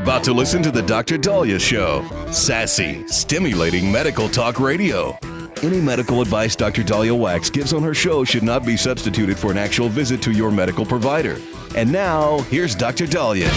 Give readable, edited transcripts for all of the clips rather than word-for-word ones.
about to listen to the Dr. Daliah Show. Sassy, stimulating medical talk radio. Any medical advice Dr. Daliah Wax gives on her show should not be substituted for an actual visit to your medical provider. And now, here's Dr. Daliah.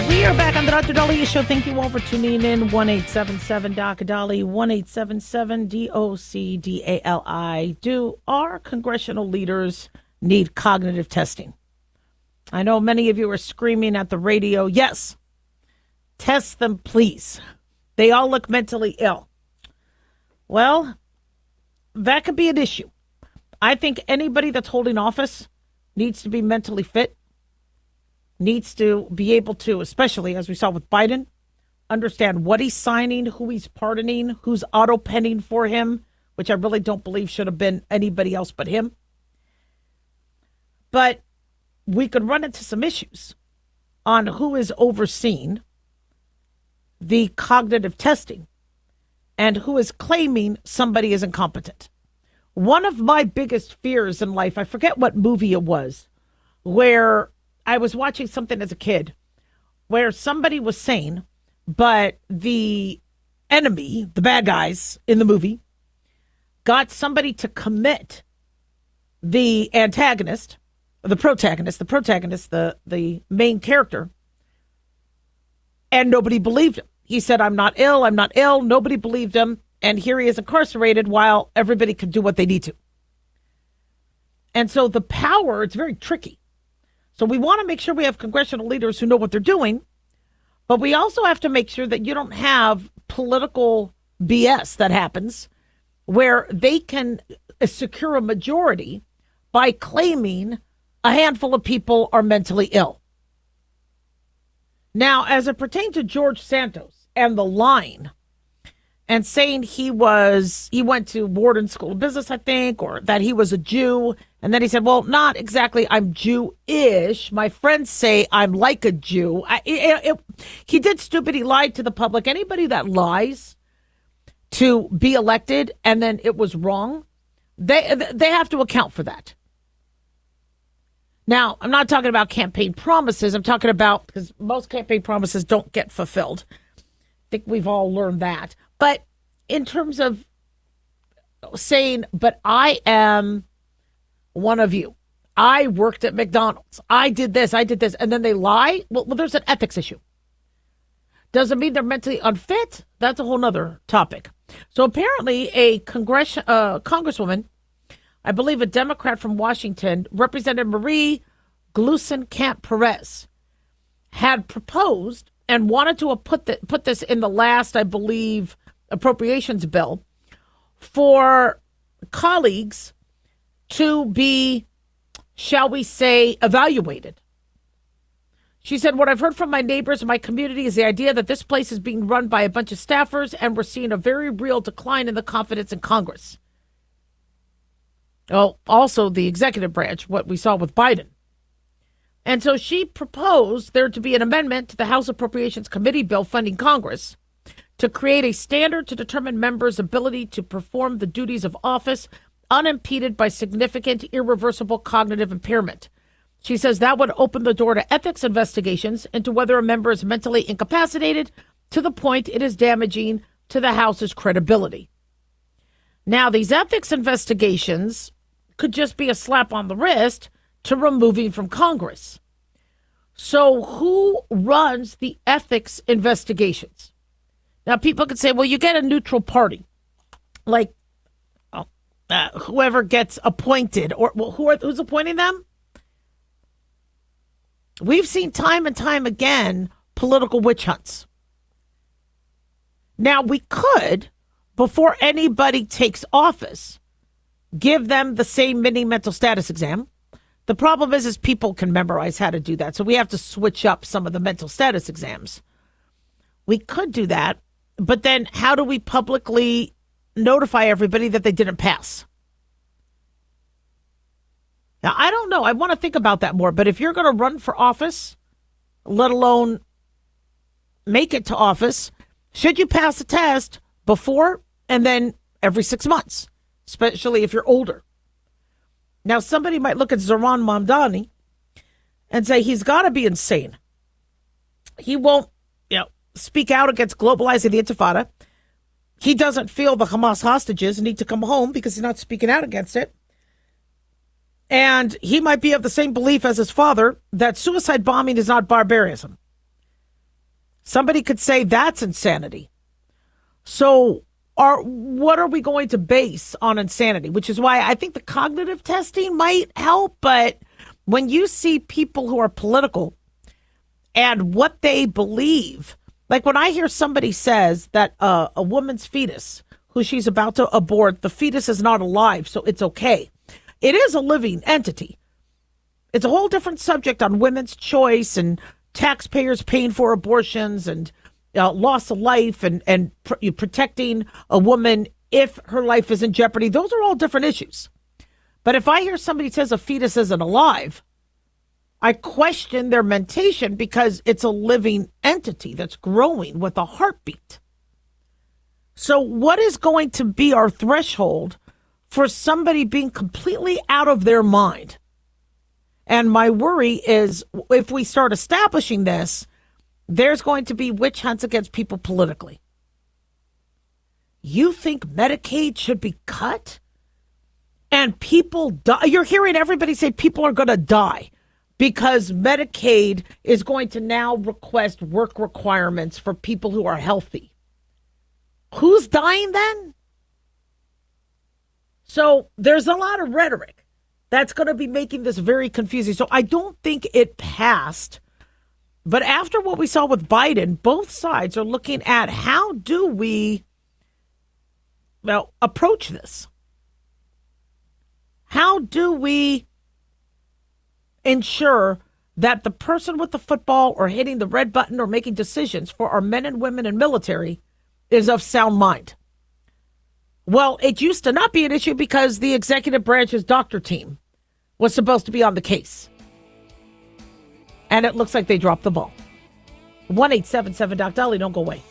We are back on the Dr. Daliah Show. Thank you all for tuning in. 1-877-DOC-DALI, 1-877-DOC-DALI. Do our congressional leaders need cognitive testing? I know many of you are screaming at the radio, yes, test them, please. They all look mentally ill. Well, that could be an issue. I think anybody that's holding office needs to be mentally fit. Needs to be able to, especially as we saw with Biden, understand what he's signing, who he's pardoning, who's auto-penning for him, which I really don't believe should have been anybody else but him. But we could run into some issues on who is overseeing the cognitive testing and who is claiming somebody is incompetent. One of my biggest fears in life, I forget what movie it was, where I was watching something as a kid where somebody was sane, but the enemy, the bad guys in the movie, got somebody to commit the antagonist, the protagonist, the main character, and nobody believed him. He said, I'm not ill. Nobody believed him. And here he is incarcerated while everybody can do what they need to. And so the power, it's very tricky. So we want to make sure we have congressional leaders who know what they're doing, but we also have to make sure that you don't have political BS that happens where they can secure a majority by claiming a handful of people are mentally ill. Now, as it pertains to George Santos and the line and saying he went to Wharton School of Business, I think, or that he was a Jew. And then he said, well, not exactly. I'm Jewish. My friends say I'm like a Jew. He did stupid. He lied to the public. Anybody that lies to be elected and then it was wrong, they have to account for that. Now, I'm not talking about campaign promises. I'm talking about, because most campaign promises don't get fulfilled. I think we've all learned that. But in terms of saying, but I am one of you. I worked at McDonald's. I did this. And then they lie. Well, there's an ethics issue. Doesn't mean they're mentally unfit. That's a whole nother topic. So apparently a congresswoman, I believe a Democrat from Washington, Representative Marie Gluesenkamp-Perez, had proposed and wanted to put this in the last, I believe, appropriations bill for colleagues to be, shall we say, evaluated. She said, what I've heard from my neighbors in my community is the idea that this place is being run by a bunch of staffers and we're seeing a very real decline in the confidence in Congress. Oh, also the executive branch, what we saw with Biden. And so she proposed there to be an amendment to the House Appropriations Committee bill funding Congress to create a standard to determine members' ability to perform the duties of office unimpeded by significant irreversible cognitive impairment. She says that would open the door to ethics investigations into whether a member is mentally incapacitated to the point it is damaging to the House's credibility. Now, these ethics investigations could just be a slap on the wrist to removing from Congress. So who runs the ethics investigations? Now, people could say, well, you get a neutral party, like whoever gets appointed, or who's appointing them? We've seen time and time again political witch hunts. Now, we could, before anybody takes office, give them the same mini mental status exam. The problem is people can memorize how to do that. So we have to switch up some of the mental status exams. We could do that, but then how do we publicly notify everybody that they didn't pass? Now, I don't know. I want to think about that more. But if you're going to run for office, let alone make it to office, should you pass a test before and then every 6 months? especially if you're older. Now, somebody might look at Zoran Mamdani and say he's got to be insane. He won't, speak out against globalizing the Intifada. He doesn't feel the Hamas hostages need to come home because he's not speaking out against it. And he might be of the same belief as his father that suicide bombing is not barbarism. Somebody could say that's insanity. So what are we going to base on insanity? Which is why I think the cognitive testing might help. But when you see people who are political and what they believe, like when I hear somebody says that a woman's fetus, who she's about to abort, the fetus is not alive, so it's okay. It is a living entity. It's a whole different subject on women's choice and taxpayers paying for abortions and loss of life and protecting a woman if her life is in jeopardy. Those are all different issues. But if I hear somebody says a fetus isn't alive, I question their mentation because it's a living entity that's growing with a heartbeat. So what is going to be our threshold for somebody being completely out of their mind? And my worry is if we start establishing this, there's going to be witch hunts against people politically. You think Medicaid should be cut? And people die. You're hearing everybody say people are going to die because Medicaid is going to now request work requirements for people who are healthy. Who's dying then? So there's a lot of rhetoric that's going to be making this very confusing. So I don't think it passed. But after what we saw with Biden, both sides are looking at how do we approach this? How do we ensure that the person with the football or hitting the red button or making decisions for our men and women in military is of sound mind? Well, it used to not be an issue because the executive branch's doctor team was supposed to be on the case. And it looks like they dropped the ball. 1-877-DOC-DALIAH, don't go away.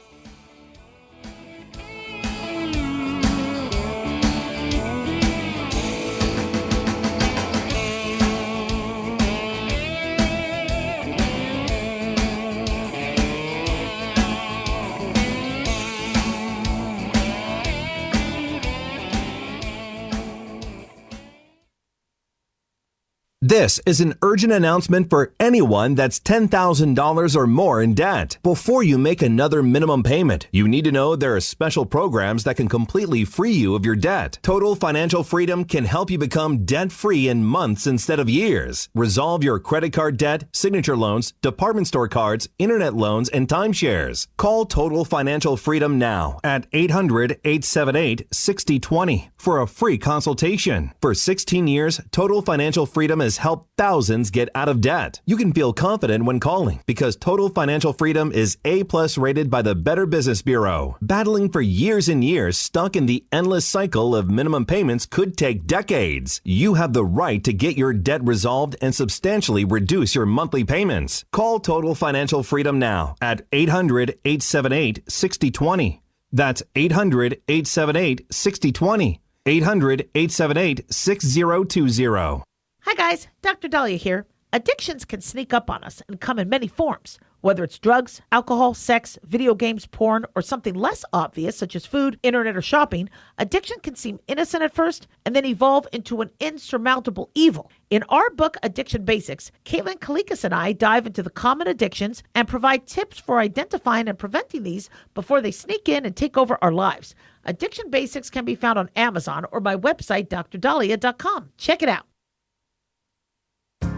This is an urgent announcement for anyone that's $10,000 or more in debt. Before you make another minimum payment, you need to know there are special programs that can completely free you of your debt. Total Financial Freedom can help you become debt-free in months instead of years. Resolve your credit card debt, signature loans, department store cards, internet loans, and timeshares. Call Total Financial Freedom now at 800-878-6020 for a free consultation. For 16 years, Total Financial Freedom has helped thousands get out of debt. You can feel confident when calling because Total Financial Freedom is A+ rated by the Better Business Bureau. Battling for years and years stuck in the endless cycle of minimum payments could take decades. You have the right to get your debt resolved and substantially reduce your monthly payments. Call Total Financial Freedom now at 800-878-6020. That's 800-878-6020. 800-878-6020. Hi guys, Dr. Daliah here. Addictions can sneak up on us and come in many forms, whether it's drugs, alcohol, sex, video games, porn, or something less obvious such as food, internet, or shopping. Addiction can seem innocent at first and then evolve into an insurmountable evil. In our book, Addiction Basics, Caitlin Kalikas and I dive into the common addictions and provide tips for identifying and preventing these before they sneak in and take over our lives. Addiction Basics can be found on Amazon or my website, drdaliah.com. Check it out.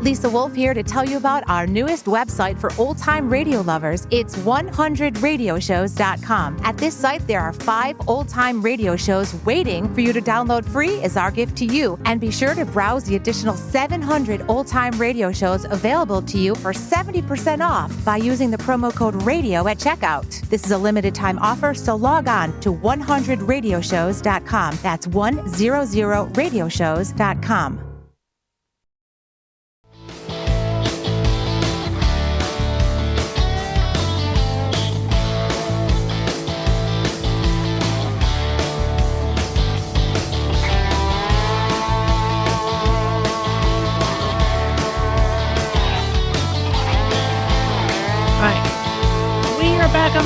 Lisa Wolf here to tell you about our newest website for old-time radio lovers. It's 100radioshows.com. At this site, there are 5 old-time radio shows waiting for you to download free as our gift to you. And be sure to browse the additional 700 old-time radio shows available to you for 70% off by using the promo code RADIO at checkout. This is a limited-time offer, so log on to 100radioshows.com. That's 100radioshows.com.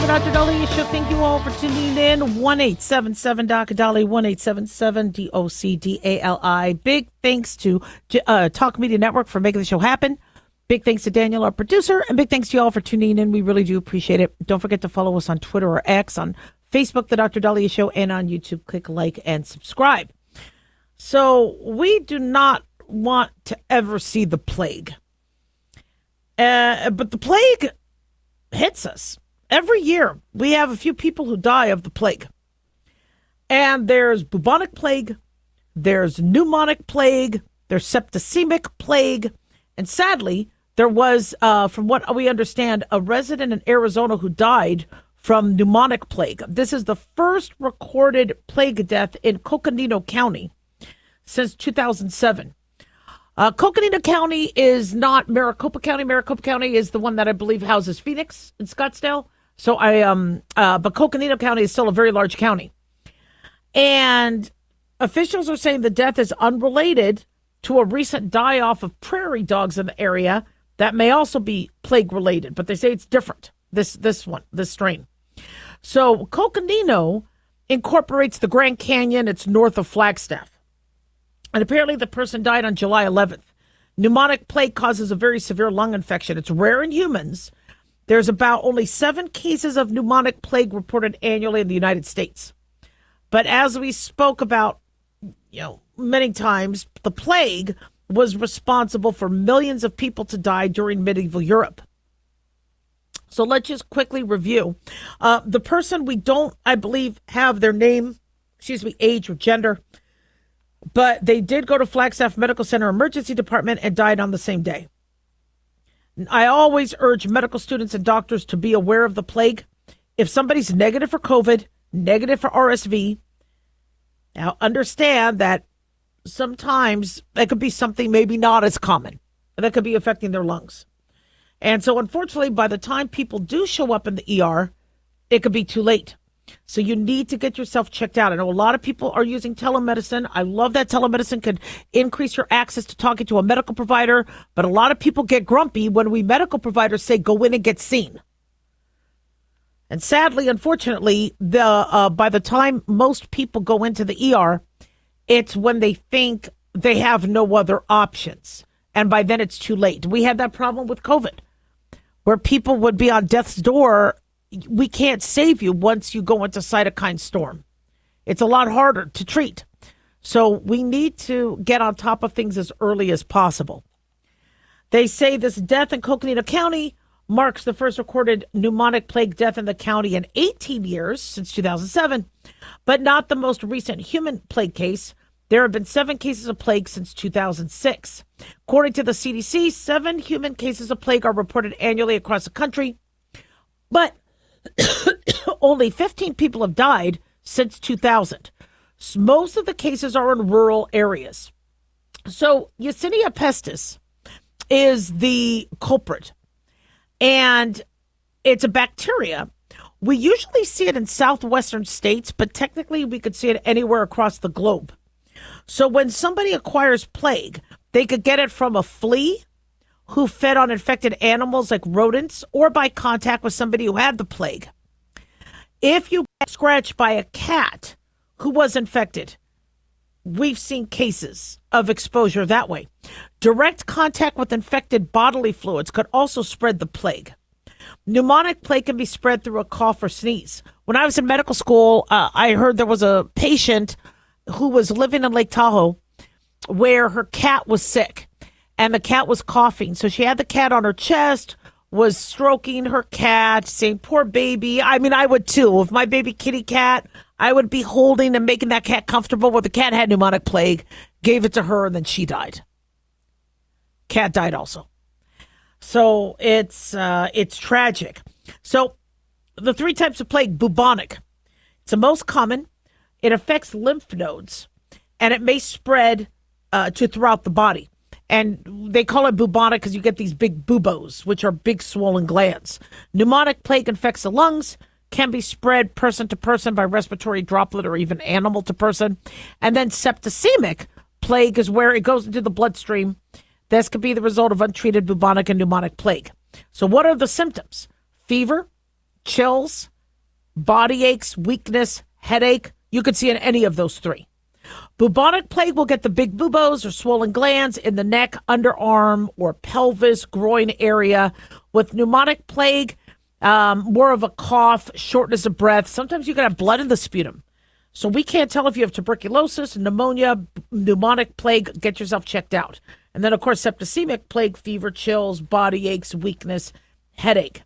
Dr. Daliah Show. Thank you all for tuning in. 1-877-Dr. Daliah, 1-877-DOCDALI. Big thanks to Talk Media Network for making the show happen. Big thanks to Daniel, our producer, and big thanks to you all for tuning in. We really do appreciate it. Don't forget to follow us on Twitter or X, on Facebook, The Dr. Daliah Show, and on YouTube. Click like and subscribe. So we do not want to ever see the plague. But the plague hits us. Every year, we have a few people who die of the plague. And there's bubonic plague, there's pneumonic plague, there's septicemic plague, and sadly, there was, from what we understand, a resident in Arizona who died from pneumonic plague. This is the first recorded plague death in Coconino County since 2007. Coconino County is not Maricopa County. Maricopa County is the one that I believe houses Phoenix and Scottsdale. So but Coconino County is still a very large county. And officials are saying the death is unrelated to a recent die-off of prairie dogs in the area that may also be plague-related. But they say it's different, this strain. So Coconino incorporates the Grand Canyon. It's north of Flagstaff. And apparently the person died on July 11th. Pneumonic plague causes a very severe lung infection. It's rare in humans. There's about only 7 cases of pneumonic plague reported annually in the United States. But as we spoke about, many times, the plague was responsible for millions of people to die during medieval Europe. So let's just quickly review. The person, we don't, I believe, have their name, age or gender, but they did go to Flagstaff Medical Center Emergency Department and died on the same day. I always urge medical students and doctors to be aware of the plague. If somebody's negative for COVID, negative for RSV, now understand that sometimes that could be something maybe not as common that could be affecting their lungs. And so unfortunately, by the time people do show up in the ER, it could be too late. So you need to get yourself checked out. I know a lot of people are using telemedicine. I love that telemedicine could increase your access to talking to a medical provider. But a lot of people get grumpy when we medical providers say, go in and get seen. And sadly, unfortunately, by the time most people go into the ER, it's when they think they have no other options. And by then it's too late. We had that problem with COVID, where people would be on death's door. We can't save you once you go into cytokine storm. It's a lot harder to treat. So we need to get on top of things as early as possible. They say this death in Coconino County marks the first recorded pneumonic plague death in the county in 18 years since 2007, but not the most recent human plague case. There have been 7 cases of plague since 2006. According to the CDC, 7 human cases of plague are reported annually across the country, but only 15 people have died since 2000. Most of the cases are in rural areas. So Yersinia pestis is the culprit, and it's a bacteria. We usually see it in southwestern states, but technically we could see it anywhere across the globe. So when somebody acquires plague, they could get it from a flea who fed on infected animals like rodents, or by contact with somebody who had the plague. If you get scratched by a cat who was infected, we've seen cases of exposure that way. Direct contact with infected bodily fluids could also spread the plague. Pneumonic plague can be spread through a cough or sneeze. When I was in medical school, I heard there was a patient who was living in Lake Tahoe where her cat was sick. And the cat was coughing. So she had the cat on her chest, was stroking her cat, saying, poor baby. I mean, I would too. If my baby kitty cat, I would be holding and making that cat comfortable. Well, the cat had pneumonic plague, gave it to her, and then she died. Cat died also. So it's tragic. So the 3 types of plague, bubonic. It's the most common. It affects lymph nodes, and it may spread to throughout the body. And they call it bubonic because you get these big buboes, which are big swollen glands. Pneumonic plague infects the lungs, can be spread person to person by respiratory droplet or even animal to person. And then septicemic plague is where it goes into the bloodstream. This could be the result of untreated bubonic and pneumonic plague. So what are the symptoms? Fever, chills, body aches, weakness, headache. You could see in any of those three. Bubonic plague will get the big buboes or swollen glands in the neck, underarm, or pelvis, groin area. With pneumonic plague, more of a cough, shortness of breath. Sometimes you can have blood in the sputum. So we can't tell if you have tuberculosis, pneumonia, pneumonic plague. Get yourself checked out. And then, of course, septicemic plague, fever, chills, body aches, weakness, headache.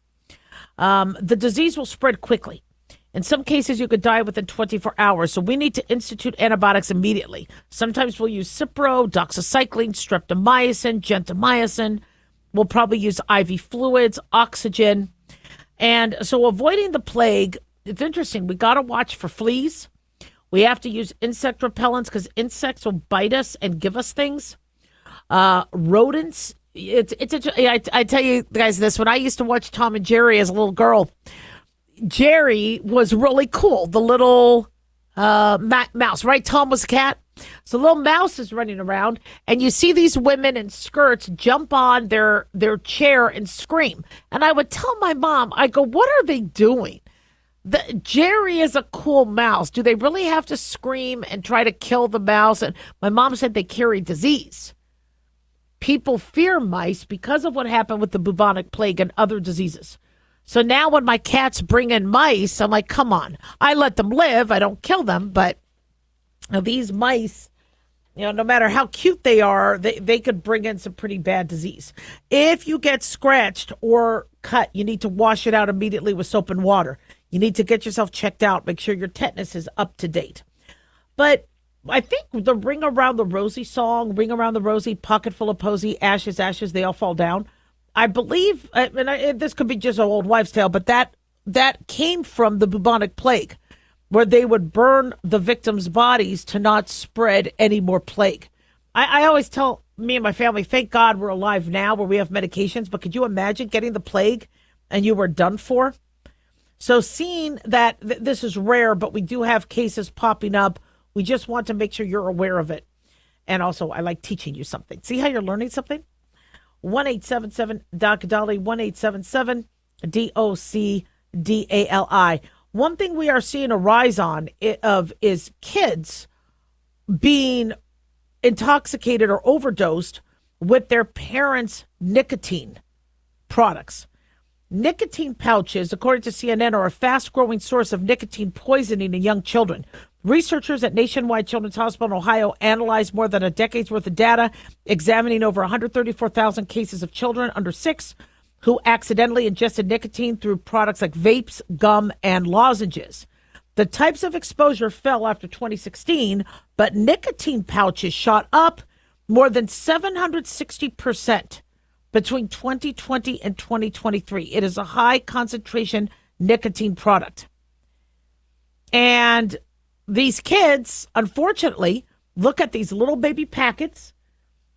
The disease will spread quickly. In some cases, you could die within 24 hours, so we need to institute antibiotics immediately. Sometimes we'll use Cipro, doxycycline, streptomycin, gentamicin. We'll probably use IV fluids, oxygen. And so avoiding the plague, it's interesting. We got to watch for fleas. We have to use insect repellents because insects will bite us and give us things. Rodents, I tell you guys this, when I used to watch Tom and Jerry as a little girl, Jerry was really cool. The little mouse, right? Tom was a cat. So little mouse is running around, and you see these women in skirts jump on their chair and scream. And I would tell my mom, I go, what are they doing? Jerry is a cool mouse. Do they really have to scream and try to kill the mouse? And my mom said they carry disease. People fear mice because of what happened with the bubonic plague and other diseases. So now when my cats bring in mice, I'm like, come on. I let them live. I don't kill them. But these mice, no matter how cute they are, they could bring in some pretty bad disease. If you get scratched or cut, you need to wash it out immediately with soap and water. You need to get yourself checked out. Make sure your tetanus is up to date. But I think the Ring Around the Rosie song, Ring Around the Rosie, Pocket Full of Posy, Ashes, Ashes, They All Fall Down. I believe, this could be just an old wives' tale, but that came from the bubonic plague, where they would burn the victims' bodies to not spread any more plague. I always tell me and my family, thank God we're alive now where we have medications, but could you imagine getting the plague and you were done for? So seeing that this is rare, but we do have cases popping up, we just want to make sure you're aware of it. And also, I like teaching you something. See how you're learning something? 1-877-DOC-DALI, 1-877-DOC-DALI. One thing we are seeing a rise on is kids being intoxicated or overdosed with their parents' nicotine products. Nicotine pouches, according to CNN, are a fast-growing source of nicotine poisoning in young children. Researchers at Nationwide Children's Hospital in Ohio analyzed more than a decade's worth of data, examining over 134,000 cases of children under 6 who accidentally ingested nicotine through products like vapes, gum, and lozenges. The types of exposure fell after 2016, but nicotine pouches shot up more than 760% between 2020 and 2023. It is a high concentration nicotine product. And these kids, unfortunately, look at these little baby packets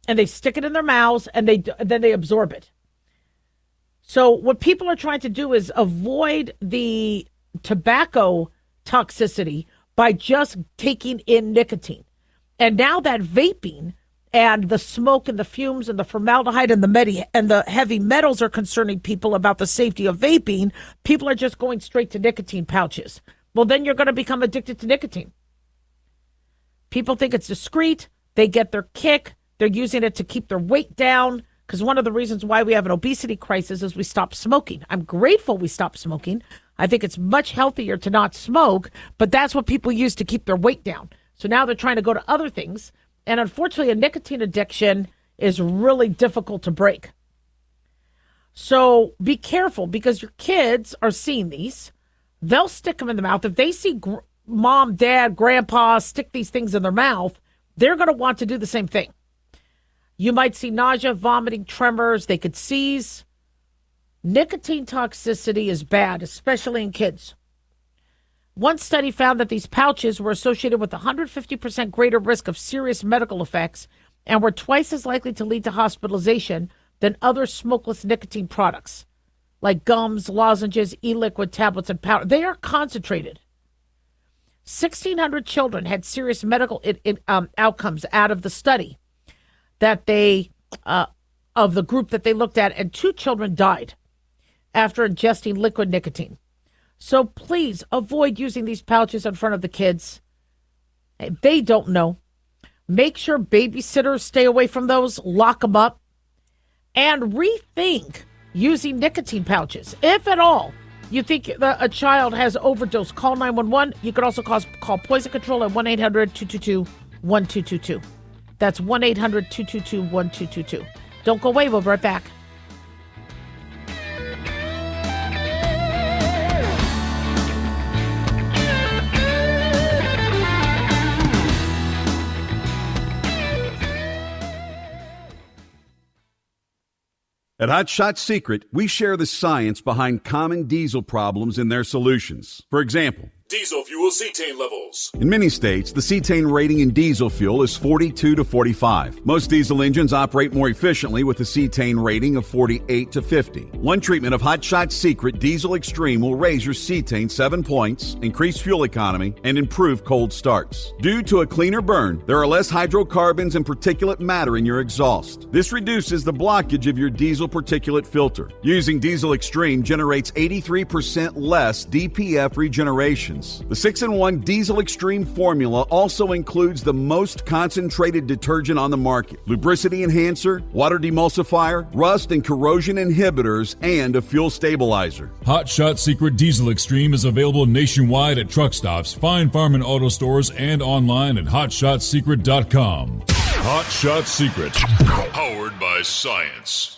and they stick it in their mouths and then they absorb it. So what people are trying to do is avoid the tobacco toxicity by just taking in nicotine. And now that vaping and the smoke and the fumes and the formaldehyde and the heavy metals are concerning people about the safety of vaping, people are just going straight to nicotine pouches. Well, then you're going to become addicted to nicotine. People think it's discreet. They get their kick. They're using it to keep their weight down, because one of the reasons why we have an obesity crisis is we stopped smoking. I'm grateful we stopped smoking. I think it's much healthier to not smoke, but that's what people use to keep their weight down. So now they're trying to go to other things. And unfortunately, a nicotine addiction is really difficult to break. So be careful, because your kids are seeing these. They'll stick them in the mouth. If they see mom, dad, grandpa stick these things in their mouth, they're going to want to do the same thing. You might see nausea, vomiting, tremors. They could seize. Nicotine toxicity is bad, especially in kids. One study found that these pouches were associated with 150% greater risk of serious medical effects and were twice as likely to lead to hospitalization than other smokeless nicotine products, like gums, lozenges, e-liquid tablets, and powder. They are concentrated. 1,600 children had serious medical outcomes out of the study that of the group that they looked at, and 2 children died after ingesting liquid nicotine. So please avoid using these pouches in front of the kids. They don't know. Make sure babysitters stay away from those, lock them up, and rethink using nicotine pouches. If at all you think a child has overdose, call 911. You could also call Poison Control at 1-800-222-1222. That's 1-800-222-1222. Don't go away. We'll be right back. At Hot Shot Secret, we share the science behind common diesel problems and their solutions. For example, diesel fuel cetane levels. in many states, the cetane rating in diesel fuel is 42 to 45. Most diesel engines operate more efficiently with a cetane rating of 48 to 50. One treatment of Hot Shot Secret Diesel Extreme will raise your cetane 7 points, increase fuel economy, and improve cold starts. Due to a cleaner burn, there are less hydrocarbons and particulate matter in your exhaust. This reduces the blockage of your diesel particulate filter. Using Diesel Extreme generates 83% less DPF regeneration. The 6-in-1 Diesel Extreme formula also includes the most concentrated detergent on the market, lubricity enhancer, water demulsifier, rust and corrosion inhibitors, and a fuel stabilizer. Hot Shot Secret Diesel Extreme is available nationwide at truck stops, fine farm and auto stores, and online at hotshotsecret.com. Hot Shot Secret, powered by science.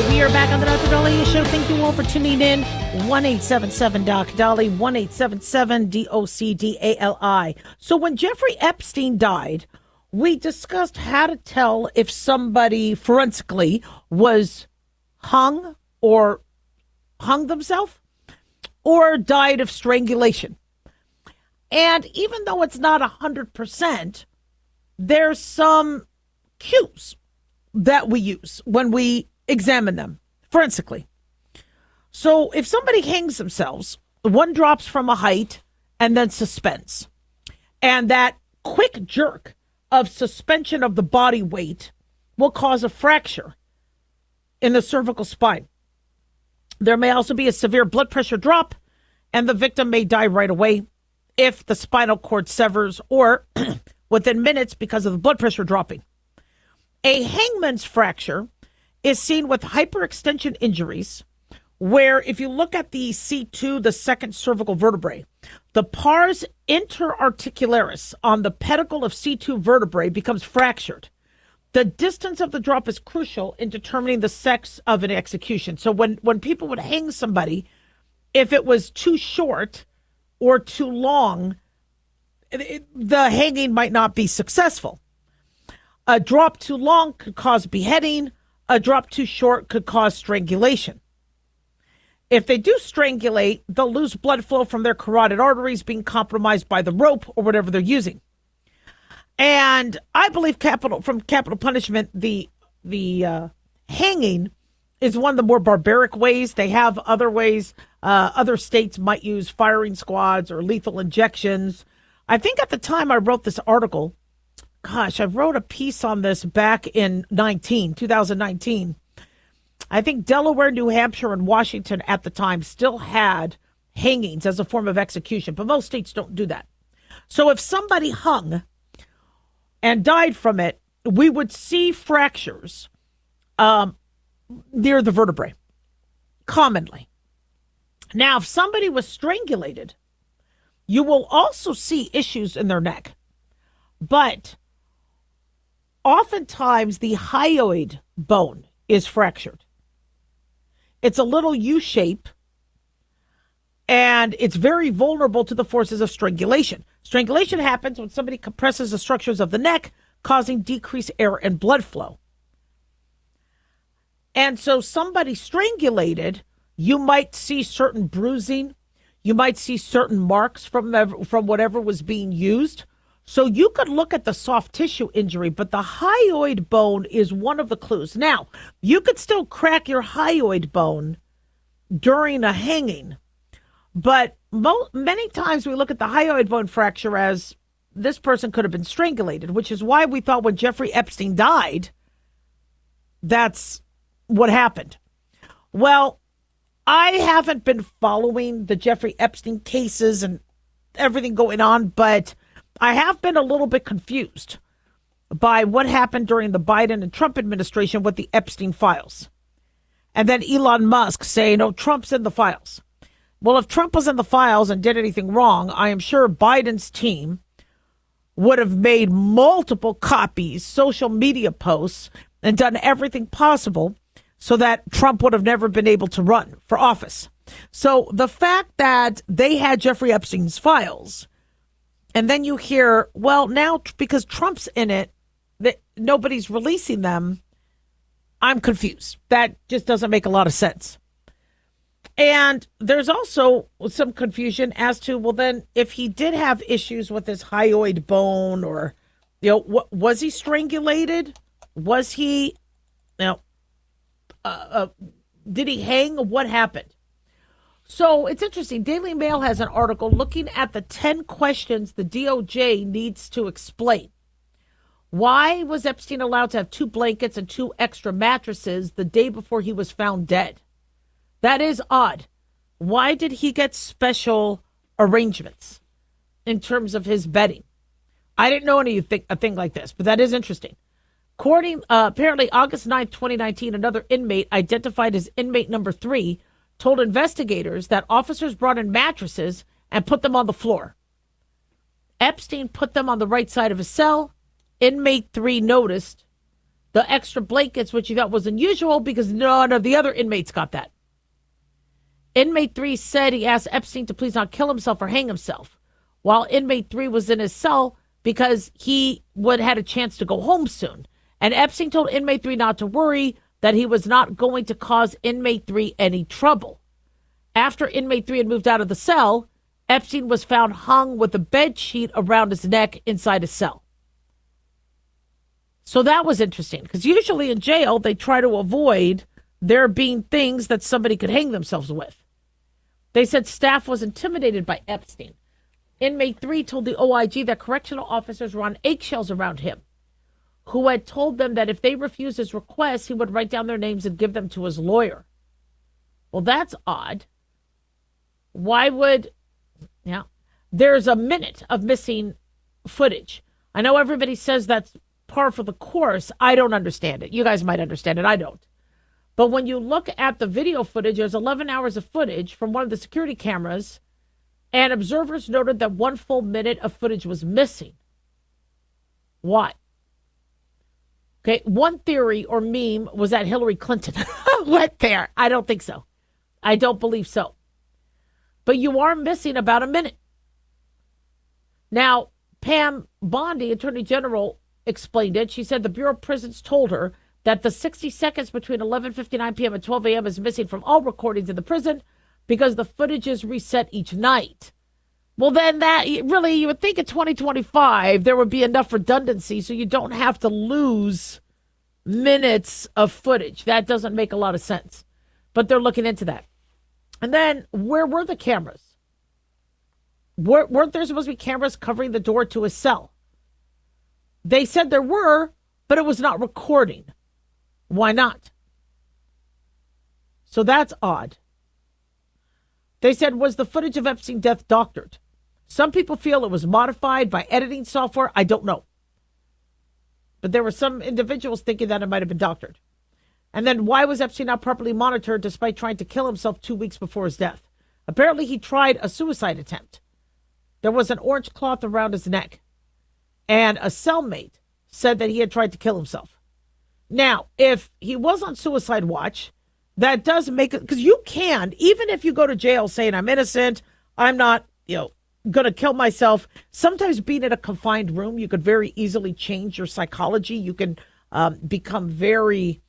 We are back on the Dr. Daliah Show. Thank you all for tuning in. 1-877-DOC-DALI, 1-877-DOC-DALI. So when Jeffrey Epstein died, we discussed how to tell if somebody forensically was hung themselves or died of strangulation. And even though it's not 100%, there's some cues that we use when we examine them forensically. So if somebody hangs themselves, one drops from a height and then suspends. And that quick jerk of suspension of the body weight will cause a fracture in the cervical spine. There may also be a severe blood pressure drop, and the victim may die right away if the spinal cord severs or within minutes because of the blood pressure dropping. A hangman's fracture is seen with hyperextension injuries, where if you look at the C2, the second cervical vertebrae, the pars interarticularis on the pedicle of C2 vertebrae becomes fractured. The distance of the drop is crucial in determining the sex of an execution. So when people would hang somebody, if it was too short or too long, the hanging might not be successful. A drop too long could cause beheading. A drop too short could cause strangulation. If they do strangulate, they'll lose blood flow from their carotid arteries being compromised by the rope or whatever they're using. And I believe capital punishment, the hanging is one of the more barbaric ways. They have other ways. Other states might use firing squads or lethal injections. I think at the time I wrote this article, I wrote a piece on this back in 2019. I think Delaware, New Hampshire, and Washington at the time still had hangings as a form of execution, but most states don't do that. So if somebody hung and died from it, we would see fractures near the vertebrae, commonly. Now, if somebody was strangulated, you will also see issues in their neck, but oftentimes the hyoid bone is fractured. It's a little U-shape, and it's very vulnerable to the forces of strangulation. Strangulation happens when somebody compresses the structures of the neck, causing decreased air and blood flow. And so somebody strangulated, you might see certain bruising. You might see certain marks from whatever was being used. So you could look at the soft tissue injury, but the hyoid bone is one of the clues. Now, you could still crack your hyoid bone during a hanging, But many times we look at the hyoid bone fracture as this person could have been strangulated, which is why we thought when Jeffrey Epstein died, that's what happened. Well, I haven't been following the Jeffrey Epstein cases and everything going on, but I have been a little bit confused by what happened during the Biden and Trump administration with the Epstein files. And then Elon Musk saying, oh, Trump's in the files. Well, if Trump was in the files and did anything wrong, I am sure Biden's team would have made multiple copies, social media posts, and done everything possible so that Trump would have never been able to run for office. So the fact that they had Jeffrey Epstein's files, and then you hear, well, now because Trump's in it, that nobody's releasing them, I'm confused. That just doesn't make a lot of sense. And there's also some confusion as to, well, then if he did have issues with his hyoid bone or, was he strangulated? Was he, did he hang? What happened? So it's interesting. Daily Mail has an article looking at the 10 questions the DOJ needs to explain. Why was Epstein allowed to have 2 blankets and 2 extra mattresses the day before he was found dead? That is odd. Why did he get special arrangements in terms of his bedding? I didn't know a thing like this, but that is interesting. Apparently, August 9th, 2019, another inmate identified as inmate number 3 told investigators that officers brought in mattresses and put them on the floor. Epstein put them on the right side of his cell. Inmate 3 noticed the extra blankets, which he thought was unusual because none of the other inmates got that. Inmate 3 said he asked Epstein to please not kill himself or hang himself, while inmate 3 was in his cell because he had a chance to go home soon. And Epstein told inmate 3 not to worry, that he was not going to cause inmate 3 any trouble. After inmate 3 had moved out of the cell, Epstein was found hung with a bed sheet around his neck inside his cell. So that was interesting, because usually in jail, they try to avoid there being things that somebody could hang themselves with. They said staff was intimidated by Epstein. Inmate 3 told the OIG that correctional officers were on eggshells around him, who had told them that if they refused his requests, he would write down their names and give them to his lawyer. Well, that's odd. Why would... Yeah. There's a minute of missing footage. I know everybody says that's par for the course. I don't understand it. You guys might understand it. I don't. But when you look at the video footage, there's 11 hours of footage from one of the security cameras, and observers noted that 1 full minute of footage was missing. Why? Okay, one theory or meme was that Hillary Clinton went there. I don't think so. I don't believe so. But you are missing about a minute. Now, Pam Bondi, Attorney General, explained it. She said the Bureau of Prisons told her that the 60 seconds between 11:59 p.m. and 12 a.m. is missing from all recordings in the prison because the footage is reset each night. Well, then that really, you would think in 2025 there would be enough redundancy so you don't have to lose minutes of footage. That doesn't make a lot of sense. But they're looking into that. And then where were the cameras? Weren't there supposed to be cameras covering the door to his cell? They said there were, but it was not recording. Why not? So that's odd. They said, was the footage of Epstein's death doctored? Some people feel it was modified by editing software. I don't know. But there were some individuals thinking that it might have been doctored. And then why was Epstein not properly monitored despite trying to kill himself 2 weeks before his death? Apparently he tried a suicide attempt. There was an orange cloth around his neck. And a cellmate said that he had tried to kill himself. Now, if he was on suicide watch, that does make it, because you can, even if you go to jail saying I'm innocent, I'm not, going to kill myself. Sometimes being in a confined room, you could very easily change your psychology. You can become very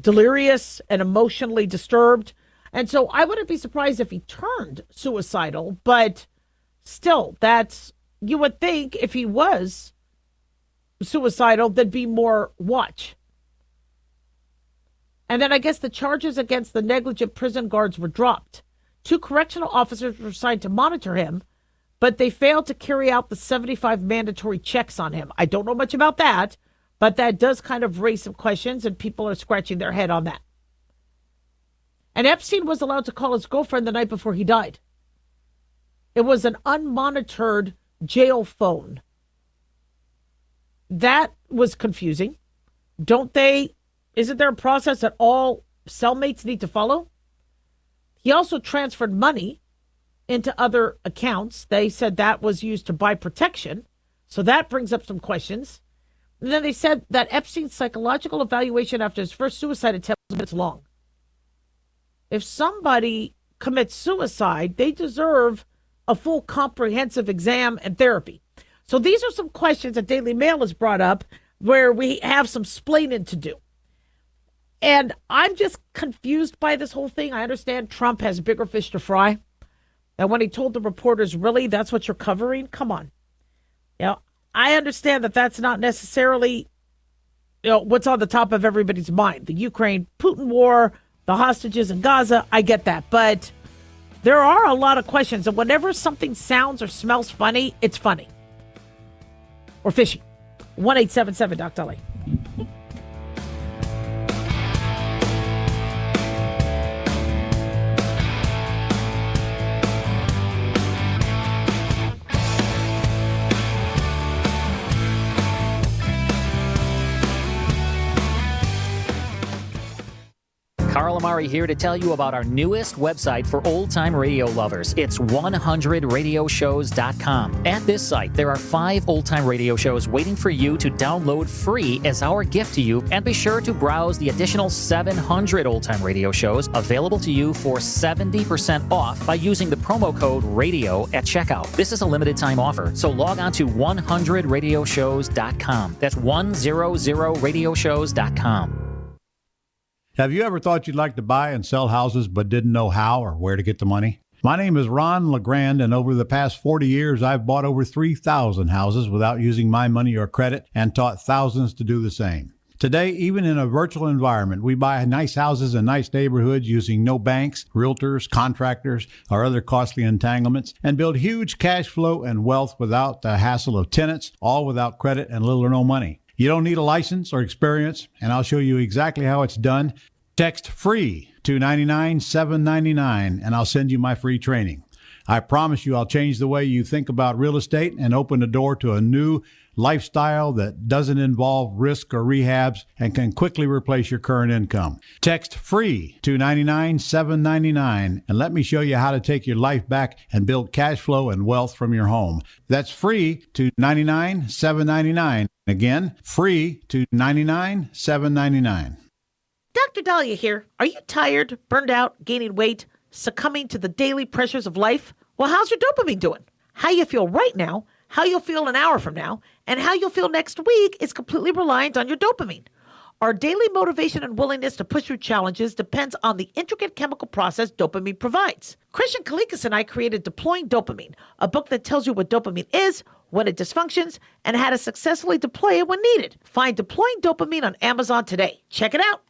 delirious and emotionally disturbed. And so I wouldn't be surprised if he turned suicidal, but still, you would think if he was suicidal, there'd be more watch. And then I guess the charges against the negligent prison guards were dropped. 2 correctional officers were assigned to monitor him, but they failed to carry out the 75 mandatory checks on him. I don't know much about that, but that does kind of raise some questions, and people are scratching their head on that. And Epstein was allowed to call his girlfriend the night before he died. It was an unmonitored jail phone. That was confusing. Isn't there a process that all cellmates need to follow? He also transferred money into other accounts. They said that was used to buy protection. So that brings up some questions. And then they said that Epstein's psychological evaluation after his first suicide attempt was minutes long. If somebody commits suicide, they deserve a full comprehensive exam and therapy. So these are some questions that Daily Mail has brought up where we have some splaining to do. And I'm just confused by this whole thing. I understand Trump has bigger fish to fry. And when he told the reporters, really, that's what you're covering? Come on. I understand that that's not necessarily what's on the top of everybody's mind. The Ukraine-Putin war, the hostages in Gaza, I get that. But there are a lot of questions. And whenever something sounds or smells funny, it's funny. Or fishy. 1-877 Dr. Daliah. Carl Amari here to tell you about our newest website for old-time radio lovers. It's 100radioshows.com. At this site, there are 5 old-time radio shows waiting for you to download free as our gift to you, and be sure to browse the additional 700 old-time radio shows available to you for 70% off by using the promo code RADIO at checkout. This is a limited-time offer, so log on to 100radioshows.com. That's 100radioshows.com. Have you ever thought you'd like to buy and sell houses but didn't know how or where to get the money? My name is Ron LeGrand, and over the past 40 years, I've bought over 3,000 houses without using my money or credit, and taught thousands to do the same. Today, even in a virtual environment, we buy nice houses in nice neighborhoods using no banks, realtors, contractors, or other costly entanglements, and build huge cash flow and wealth without the hassle of tenants, all without credit and little or no money. You don't need a license or experience, and I'll show you exactly how it's done. Text FREE to 99799, and I'll send you my free training. I promise you I'll change the way you think about real estate and open the door to a new lifestyle that doesn't involve risk or rehabs and can quickly replace your current income. Text FREE to 99799, and let me show you how to take your life back and build cash flow and wealth from your home. That's FREE to 99799. Again, FREE to 99799. Dr. Daliah here. Are you tired, burned out, gaining weight, succumbing to the daily pressures of life? Well, how's your dopamine doing? How you feel right now, how you'll feel an hour from now, and how you'll feel next week is completely reliant on your dopamine. Our daily motivation and willingness to push through challenges depends on the intricate chemical process dopamine provides. Christian Kalikas and I created Deploying Dopamine, a book that tells you what dopamine is, when it dysfunctions, and how to successfully deploy it when needed. Find Deploying Dopamine on Amazon today. Check it out.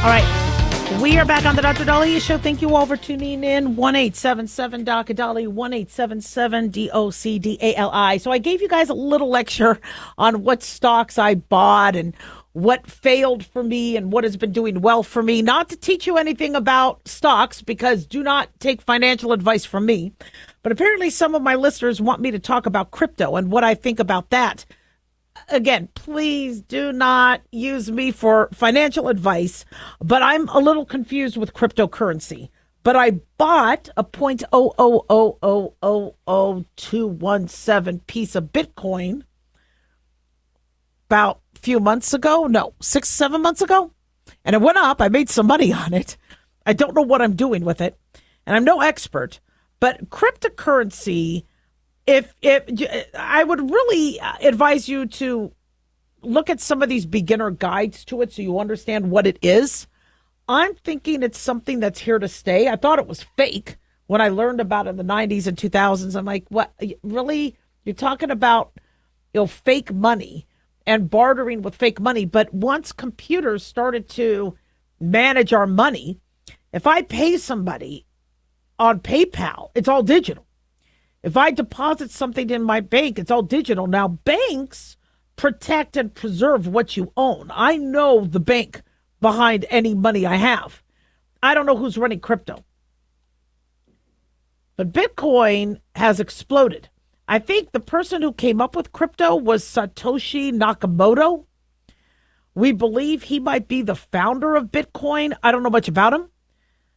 All right, we are back on the Dr. Daliah Show. Thank you all for tuning in. 1-877 Dr. Daliah, 1-877-DOCDALI. So I gave you guys a little lecture on what stocks I bought and what failed for me and what has been doing well for me. Not to teach you anything about stocks, because do not take financial advice from me. But apparently some of my listeners want me to talk about crypto and what I think about that. Again, please do not use me for financial advice, but I'm a little confused with cryptocurrency. But I bought a 0.0000217 piece of Bitcoin about a few months ago. No, 6-7 months ago. And it went up. I made some money on it. I don't know what I'm doing with it. And I'm no expert. But cryptocurrency, if I would really advise you to look at some of these beginner guides to it so you understand what it is. I'm thinking it's something that's here to stay. I thought it was fake when I learned about it in the 90s and 2000s. I'm like, what? Really? You're talking about, fake money and bartering with fake money. But once computers started to manage our money, if I pay somebody on PayPal, it's all digital. If I deposit something in my bank, it's all digital. Now, banks protect and preserve what you own. I know the bank behind any money I have. I don't know who's running crypto. But Bitcoin has exploded. I think the person who came up with crypto was Satoshi Nakamoto. We believe he might be the founder of Bitcoin. I don't know much about him.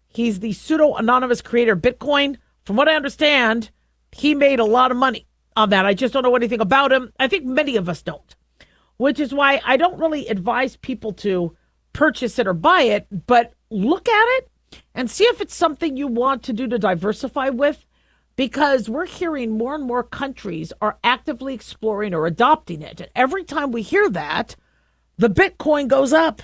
He's the pseudo-anonymous creator of Bitcoin. From what I understand, he made a lot of money on that. I just don't know anything about him. I think many of us don't, which is why I don't really advise people to purchase it or buy it, but look at it and see if it's something you want to do to diversify with, because we're hearing more and more countries are actively exploring or adopting it. And every time we hear that, the Bitcoin goes up.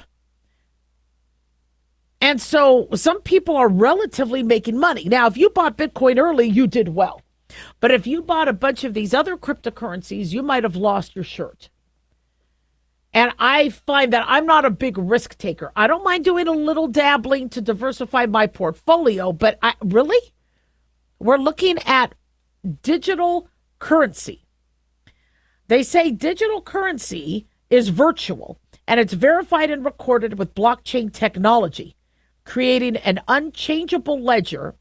And so some people are relatively making money. Now, if you bought Bitcoin early, you did well. But if you bought a bunch of these other cryptocurrencies, you might have lost your shirt. And I find that I'm not a big risk taker. I don't mind doing a little dabbling to diversify my portfolio, but we're looking at digital currency. They say digital currency is virtual, and it's verified and recorded with blockchain technology, creating an unchangeable ledger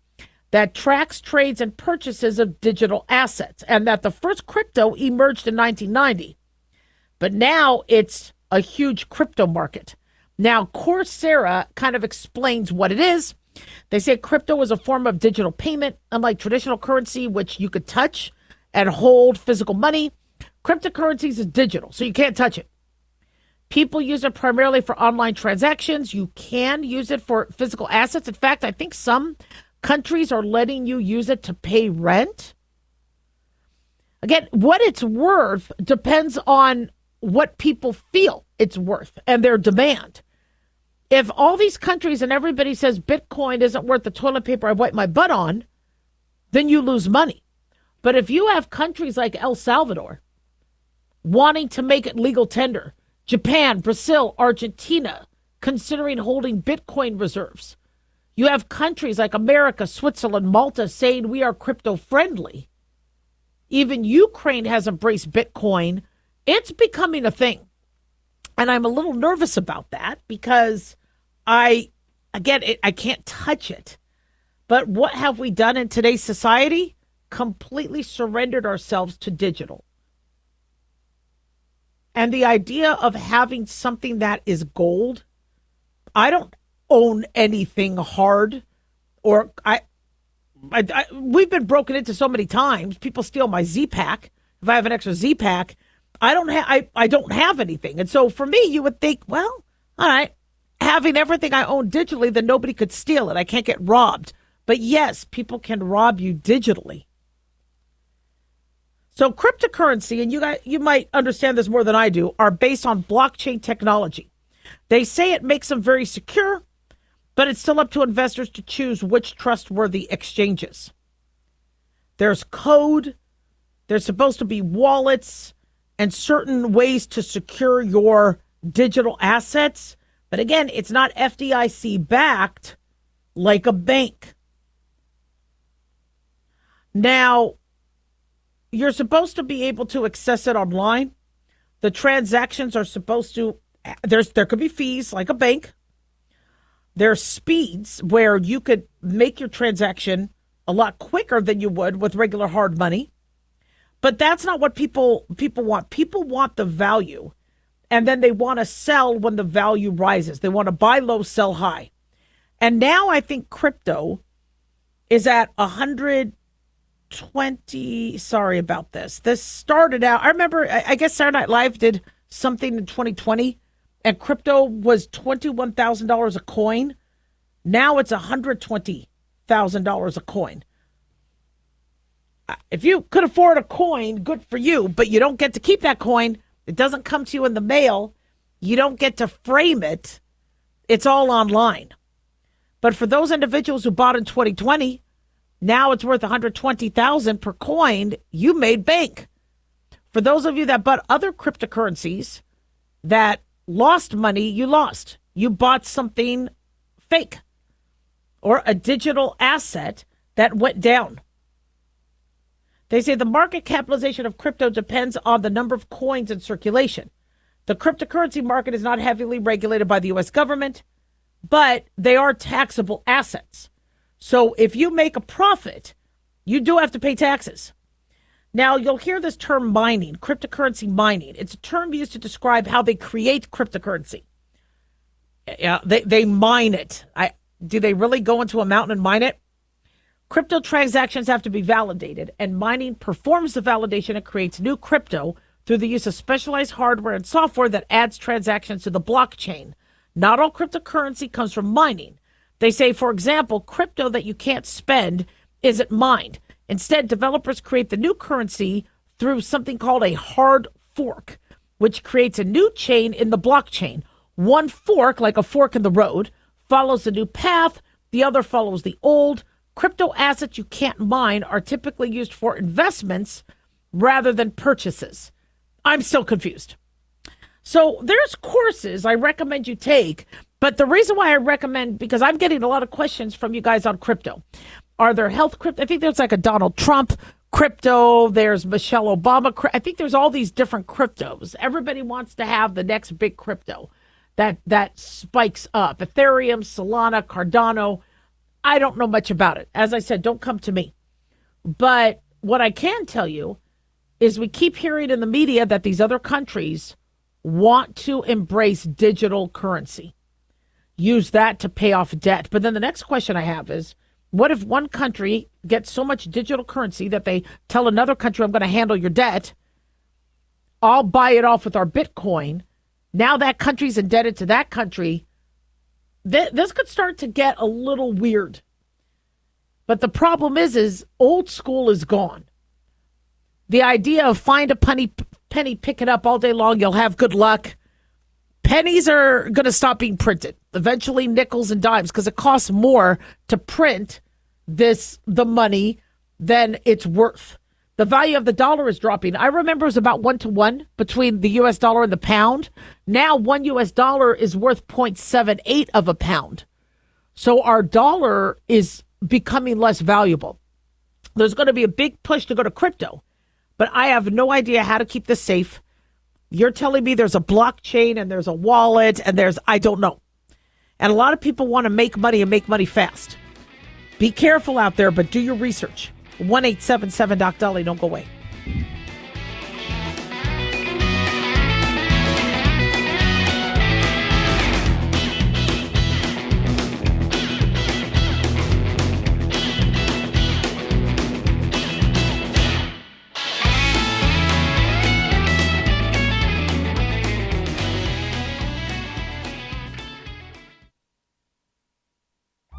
that tracks trades and purchases of digital assets, and that the first crypto emerged in 1990. But now it's a huge crypto market. Now, Coursera kind of explains what it is. They say crypto is a form of digital payment, unlike traditional currency, which you could touch and hold physical money. Cryptocurrencies is digital, so you can't touch it. People use it primarily for online transactions. You can use it for physical assets. In fact, I think some countries are letting you use it to pay rent. Again, what it's worth depends on what people feel it's worth and their demand. If all these countries and everybody says Bitcoin isn't worth the toilet paper I wipe my butt on, then you lose money. But if you have countries like El Salvador wanting to make it legal tender, Japan, Brazil, Argentina considering holding Bitcoin reserves, you have countries like America, Switzerland, Malta saying we are crypto friendly. Even Ukraine has embraced Bitcoin. It's becoming a thing. And I'm a little nervous about that because I can't touch it. But what have we done in today's society? Completely surrendered ourselves to digital. And the idea of having something that is gold, I don't own anything hard, or we've been broken into so many times. People steal my Z-Pack. If I have an extra Z-Pack, I don't have anything. And so for me, you would think, well, all right, having everything I own digitally, then nobody could steal it. I can't get robbed. But yes, people can rob you digitally. So cryptocurrency, and you might understand this more than I do, are based on blockchain technology. They say it makes them very secure, but it's still up to investors to choose which trustworthy exchanges. There's code, there's supposed to be wallets, and certain ways to secure your digital assets. But again, it's not FDIC backed like a bank. Now, you're supposed to be able to access it online. The transactions are supposed to, there could be fees like a bank. There's speeds where you could make your transaction a lot quicker than you would with regular hard money. But that's not what people want. People want the value, and then they want to sell when the value rises. They want to buy low, sell high. And now I think crypto is at 120. Sorry about this. This started out, I remember, I guess Saturday Night Live did something in 2020, and crypto was $21,000 a coin. Now it's $120,000 a coin. If you could afford a coin, good for you, but you don't get to keep that coin. It doesn't come to you in the mail. You don't get to frame it. It's all online. But for those individuals who bought in 2020, now it's worth $120,000 per coin. You made bank. For those of you that bought other cryptocurrencies that lost money, you lost. You bought something fake or a digital asset that went down. They say the market capitalization of crypto depends on the number of coins in circulation. The cryptocurrency market is not heavily regulated by the U.S. government, but they are taxable assets. So if you make a profit, you do have to pay taxes. Now, you'll hear this term mining, cryptocurrency mining. It's a term used to describe how they create cryptocurrency. They mine it. Do they really go into a mountain and mine it? Crypto transactions have to be validated, and mining performs the validation and creates new crypto through the use of specialized hardware and software that adds transactions to the blockchain. Not all cryptocurrency comes from mining. They say, for example, crypto that you can't spend isn't mined. Instead, developers create the new currency through something called a hard fork, which creates a new chain in the blockchain. One fork, like a fork in the road, follows the new path. The other follows the old. Crypto assets you can't mine are typically used for investments rather than purchases. I'm still confused. So there's courses I recommend you take, but the reason why I recommend, because I'm getting a lot of questions from you guys on crypto. Are there health crypto? I think there's like a Donald Trump crypto. There's Michelle Obama. I think there's all these different cryptos. Everybody wants to have the next big crypto that spikes up. Ethereum, Solana, Cardano. I don't know much about it. As I said, don't come to me. But what I can tell you is we keep hearing in the media that these other countries want to embrace digital currency. Use that to pay off debt. But then the next question I have is, what if one country gets so much digital currency that they tell another country, I'm going to handle your debt. I'll buy it off with our Bitcoin. Now that country's indebted to that country. This could start to get a little weird. But the problem is old school is gone. The idea of find a penny, pick it up all day long, you'll have good luck. Pennies are going to stop being printed. Eventually nickels and dimes, because it costs more to print the money than it's worth. The value of the dollar is dropping. I remember it was about 1-to-1 between the U.S. dollar and the pound. Now $1 US is worth 0.78 of a pound. So our dollar is becoming less valuable. There's going to be a big push to go to crypto, but I have no idea how to keep this safe. You're telling me there's a blockchain and there's a wallet and I don't know. And a lot of people want to make money and make money fast. Be careful out there, but do your research. 1-877-DOC-DALIAH. Don't go away.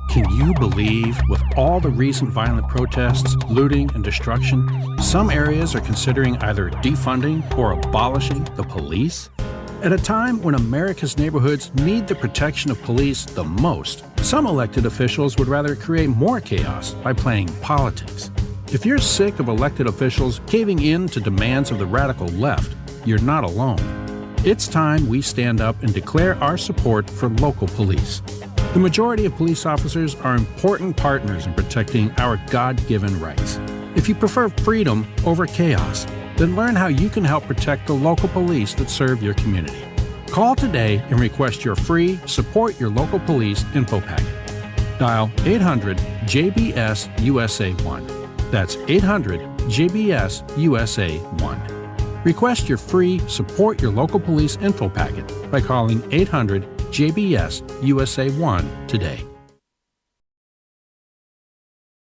Can you believe, with all the recent violent protests, looting, and destruction, some areas are considering either defunding or abolishing the police? At a time when America's neighborhoods need the protection of police the most, some elected officials would rather create more chaos by playing politics. If you're sick of elected officials caving in to demands of the radical left, you're not alone. It's time we stand up and declare our support for local police. The majority of police officers are important partners in protecting our God-given rights. If you prefer freedom over chaos, then learn how you can help protect the local police that serve your community. Call today and request your free Support Your Local Police info packet. Dial 800-JBS-USA-1. That's 800-JBS-USA-1. Request your free Support Your Local Police info packet by calling 800-JBS-USA-1 today.